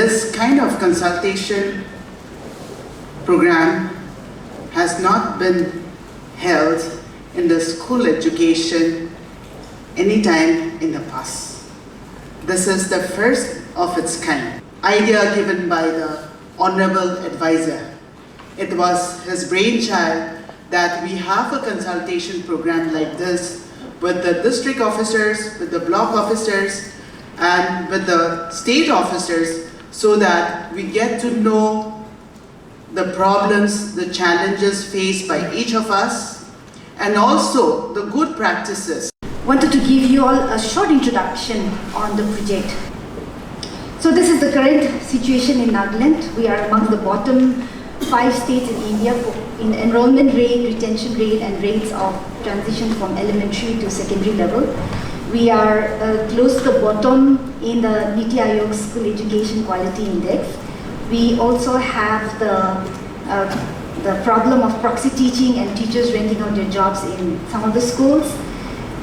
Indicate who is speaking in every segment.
Speaker 1: this kind of consultation program has not been held in the school education anytime in the past. This is the first of its kind. Idea given by the Honorable Advisor. It was his brainchild that we have a consultation program like this with the district officers, with the block officers, and with the state officers, so that we get to know the problems, the challenges faced by each of us, and also the good practices.
Speaker 2: Wanted to give you all a short introduction on the project. So this is the current situation in Nagaland. We are among the bottom 5 states in India in enrollment rate, retention rate, and rates of transition from elementary to secondary level. We are close to the bottom in the Niti Aayog School Education Quality Index. We also have the problem of proxy teaching and teachers renting out their jobs in some of the schools.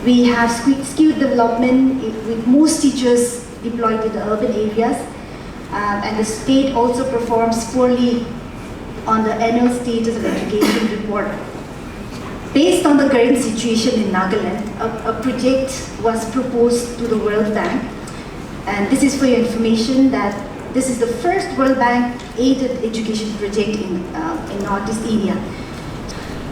Speaker 2: We have skewed development with most teachers deployed in the urban areas, and the state also performs poorly on the annual status of education report. Based on the current situation in Nagaland, a project was proposed to the World Bank, and this is for your information that this is the first World Bank aided education project in Northeast India.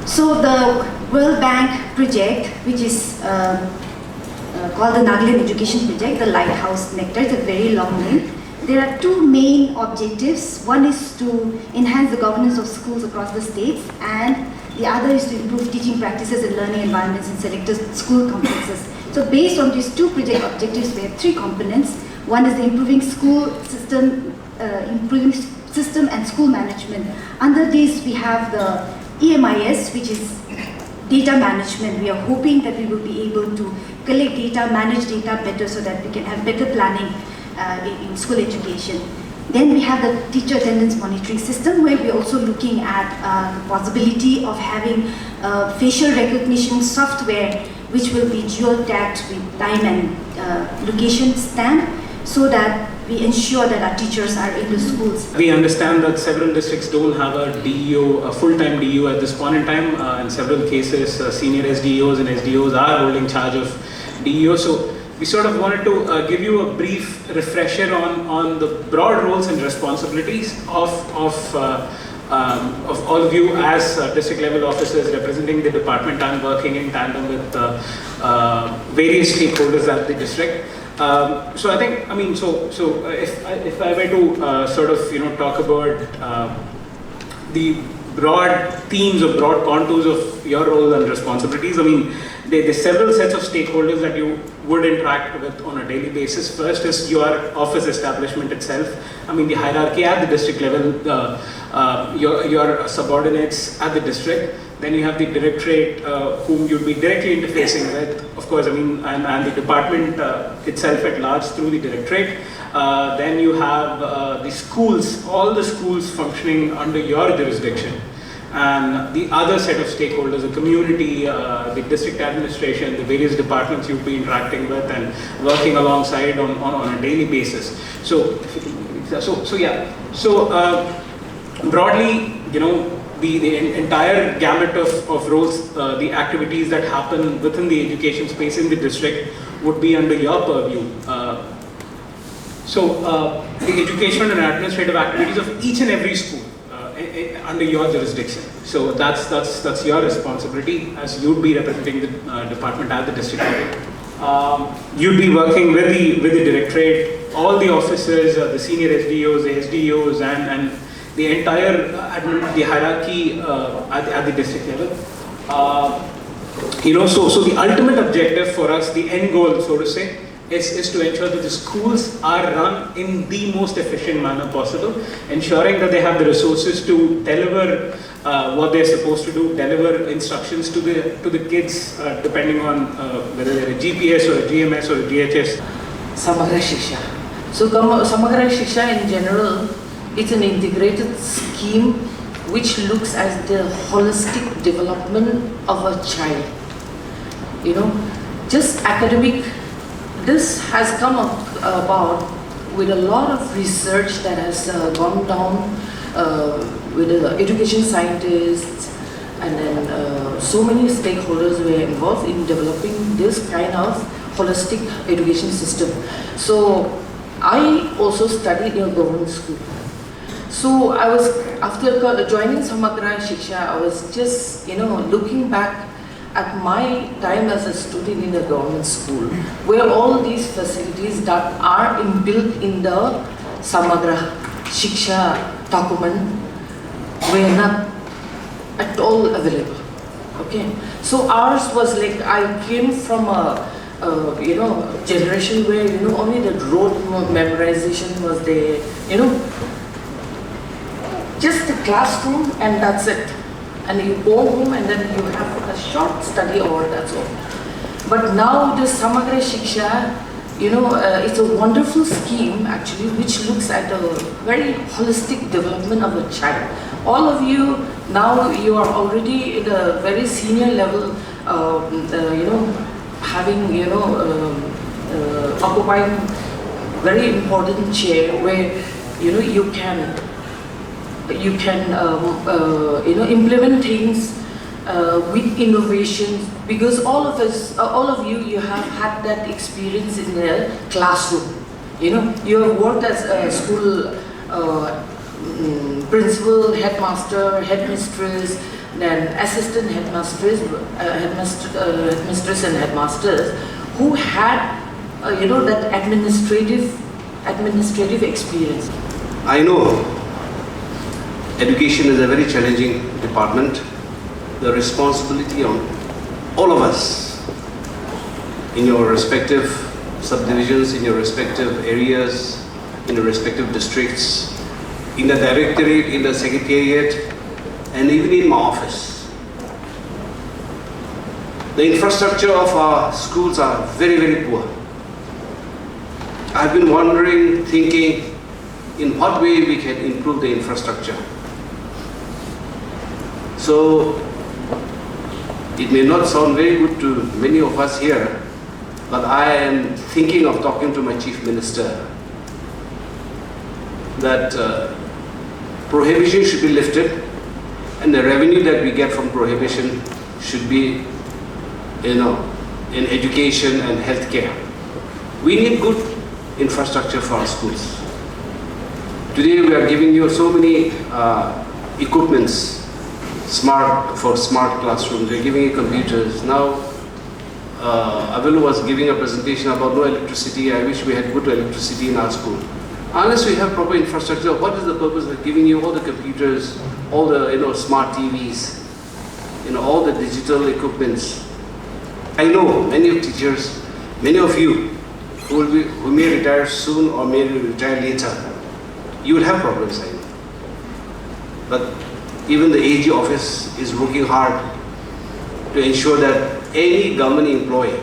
Speaker 2: So the World Bank project, which is called the Nagaland Education Project, the Lighthouse Nectar, it's a very long name. There are 2 main objectives. One is to enhance the governance of schools across the states, and the other is to improve teaching practices and learning environments in selected school complexes. So based on these 2 project objectives, we have 3 components. One is the improving system and school management. Under this, we have the EMIS, which is data management. We are hoping that we will be able to collect data, manage data better so that we can have better planning in school education. Then we have the teacher attendance monitoring system, where we're also looking at the possibility of having facial recognition software which will be geotagged with time and location stamp, so that we ensure that our teachers are in the schools.
Speaker 3: We understand that several districts don't have a DEO, a full-time DEO at this point in time. In several cases, senior SDOs and SDOs are holding charge of DEO. So we sort of wanted to give you a brief refresher on the broad roles and responsibilities of all of you as district level officers representing the department and working in tandem with various stakeholders at the district. So I think, if I were to sort of talk about the broad themes or broad contours of your role and responsibilities, there's several sets of stakeholders that you would interact with on a daily basis. First is your office establishment itself. The hierarchy at the district level, your subordinates at the district. Then you have the directorate, whom you'll be directly interfacing with, of course, and the department itself at large through the directorate. Then you have the schools, all the schools functioning under your jurisdiction. And the other set of stakeholders, the community, the district administration, the various departments you'll be interacting with and working alongside on a daily basis. Broadly, the entire gamut of roles, the activities that happen within the education space in the district would be under your purview. The educational and administrative activities of each and every school under your jurisdiction. So that's your responsibility, as you'd be representing the department at the district level. You'd be working with the directorate, all the officers, the senior SDOs, the SDOs, and the entire the hierarchy at the district level. So the ultimate objective for us, the end goal, so to say, is to ensure that the schools are run in the most efficient manner possible, ensuring that they have the resources to deliver what they're supposed to do, deliver instructions to the kids, depending on whether they're a GPS or a GMS or a GHS.
Speaker 4: Samagra Shiksha. So Samagra Shiksha in general, it's an integrated scheme which looks at the holistic development of a child. Just academic. This has come about with a lot of research that has gone down with the education scientists, and then so many stakeholders were involved in developing this kind of holistic education system. So I also studied in a government school. So I was, after joining Samagra Shiksha, I was just, looking back at my time as a student in a government school, where all these facilities that are inbuilt in the Samagra Shiksha document were not at all available. Okay, so ours was like, I came from a generation where only the rote memorization was there, just the classroom and that's it. And you go home and then you have a short study hour, that's all. But now this Samagra Shiksha, it's a wonderful scheme actually, which looks at a very holistic development of a child. All of you, now you are already in a very senior level, having, occupying very important chair where, you can implement things with innovations, because all of us, all of you, you have had that experience in the classroom. You have worked as a school principal, headmaster, headmistress, then assistant headmistress, headmistress and headmasters who had, that administrative experience.
Speaker 5: I know education is a very challenging department. The responsibility on all of us in your respective subdivisions, in your respective areas, in your respective districts, in the directorate, in the secretariat, and even in my office. The infrastructure of our schools are very, very poor. I've been wondering, thinking, in what way we can improve the infrastructure. So, it may not sound very good to many of us here, but I am thinking of talking to my Chief Minister that prohibition should be lifted, and the revenue that we get from prohibition should be, in education and healthcare. We need good infrastructure for our schools. Today we are giving you so many equipments, smart classrooms. We're giving you computers. Now, Avilu was giving a presentation about no electricity. I wish we had good electricity in our school. Unless we have proper infrastructure, what is the purpose of giving you all the computers, all the smart TVs, all the digital equipments? I know many teachers, many of you who may retire soon or may retire later, you will have problems, I know. But even the AG office is working hard to ensure that any government employee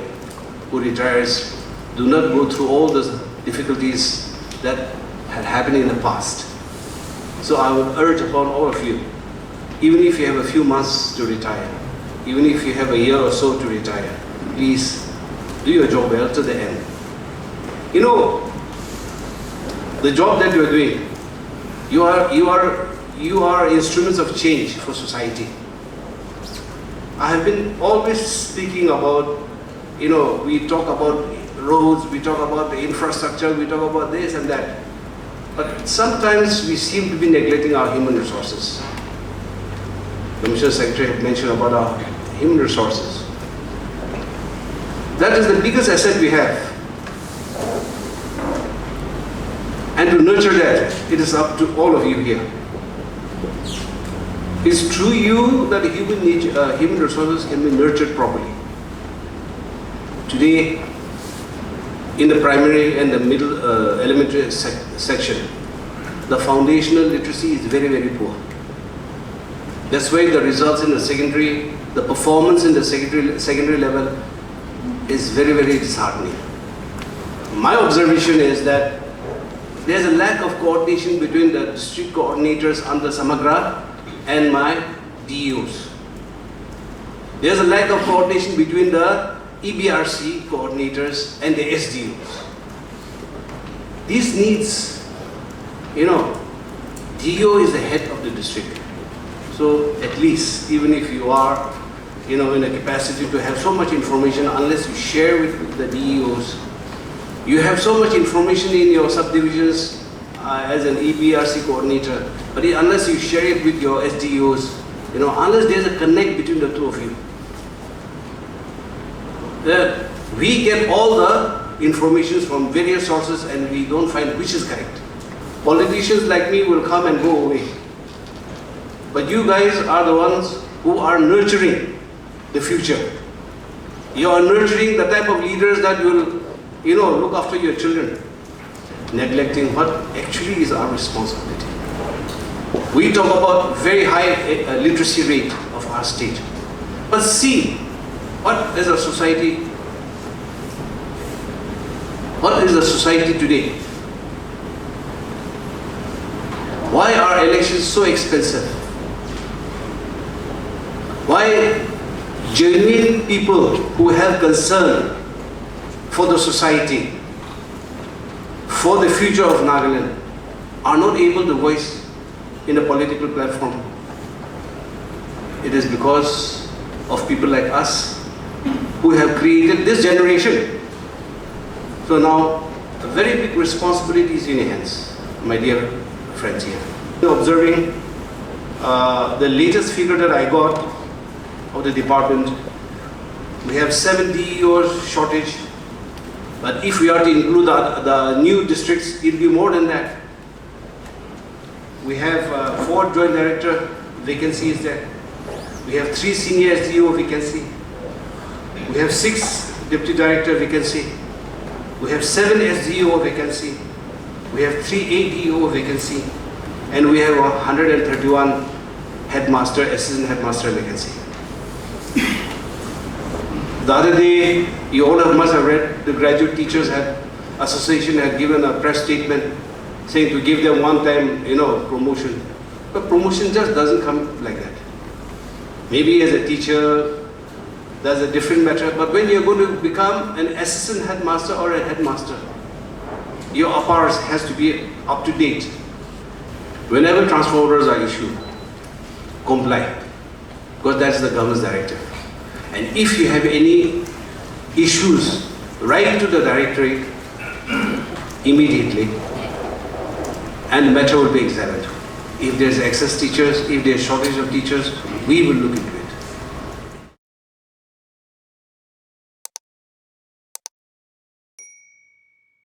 Speaker 5: who retires do not go through all the difficulties that had happened in the past. So I would urge upon all of you, even if you have a few months to retire, even if you have a year or so to retire, please do your job well to the end. The job that you are doing, you are instruments of change for society. I have been always speaking about, we talk about roads, we talk about the infrastructure, we talk about this and that. But sometimes we seem to be neglecting our human resources. The Commissioner Secretary had mentioned about our human resources. That is the biggest asset we have. And to nurture that, it is up to all of you here. It's through you that human resources can be nurtured properly. Today, in the primary and the middle elementary section, the foundational literacy is very, very poor. That's why the results in the secondary, the performance in the secondary level is very, very disheartening. My observation is that there's a lack of coordination between the district coordinators under Samagra and my DUs. There's a lack of coordination between the EBRC coordinators and the SDUs. These needs, DO is the head of the district. So at least, even if you are, in a capacity to have so much information, unless you share with the DEOs, you have so much information in your subdivisions as an EBRC coordinator, but unless you share it with your SDOs, unless there's a connect between the two of you, we get all the information from various sources and we don't find which is correct. Politicians like me will come and go away. But you guys are the ones who are nurturing the future. You are nurturing the type of leaders that will, look after your children, neglecting what actually is our responsibility. We talk about very high literacy rate of our state. But see, what is the society today? Why are elections so expensive? Why genuine people who have concern for the society, for the future of Nagaland, are not able to voice in a political platform? It is because of people like us who have created this generation. So now, a very big responsibility is in your hands, my dear friends here. Observing the latest figure that I got of the department, we have 7 DEOs shortage, but if we are to include the new districts, it will be more than that. We have 4 joint director vacancies there. We have 3 senior SDO vacancy. We have 6 deputy director vacancy. We have 7 SDO vacancy. We have 3 ADO vacancy. And we have 131 headmaster, assistant headmaster vacancy. The other day, you all must have read, the Graduate Teachers Association had given a press statement saying to give them one-time, promotion. But promotion just doesn't come like that. Maybe as a teacher, that's a different matter. But when you're going to become an assistant headmaster or a headmaster, your uppers has to be up to date. Whenever transfer orders are issued, comply, because that's the government's directive. And if you have any issues, write to the directorate immediately, and the matter will be examined. If there's excess teachers, if there's shortage of teachers, we will look into it.